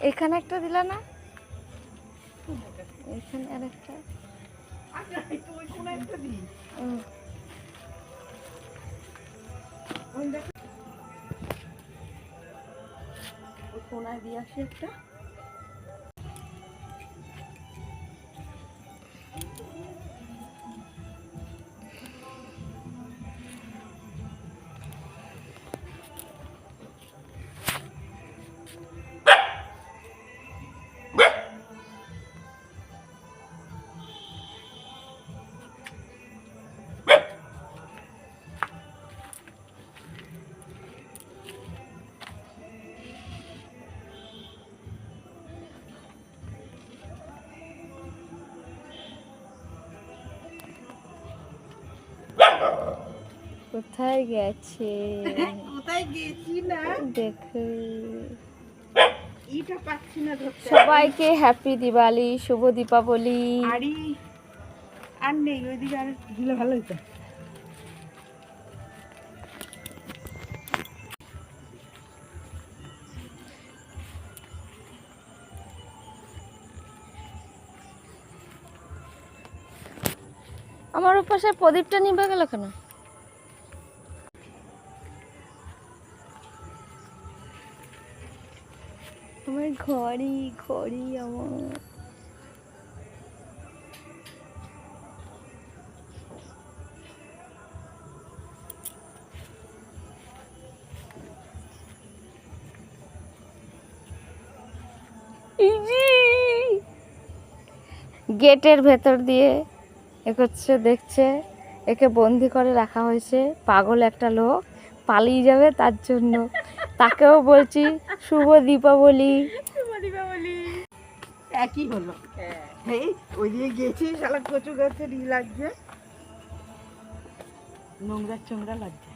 এখানে একটা দিলা না, এখানে আরেকটা। কোনায় দিয়ে আসি একটা। কোথায় গেছে? কোথায় গেছি না দেখো, এটা পাচ্ছি না ধরতে। সবাইকে হ্যাপি দিওয়ালি, শুভ দীপাবলি। আরে আর নেই, ওইদিকে আর দিলে ভালো হতো। আমার ওপাশে প্রদীপটা নিভে গেল কেন? আমার ঘড়ি ঘড়ি আমার। গেটের ভেতর দিয়ে এগোচ্ছে, দেখছে একে বন্দি করে রাখা হয়েছে। পাগল একটা লোক পালিয়ে যাবে তার জন্য। তাকেও বলছি শুভ দীপাবলি। শুভ দীপাবলি। একই হলো। এই ওইদিকে গেছি, শালা কচু গাছের ই লাগছে, নোংরা চোংরা লাগছে।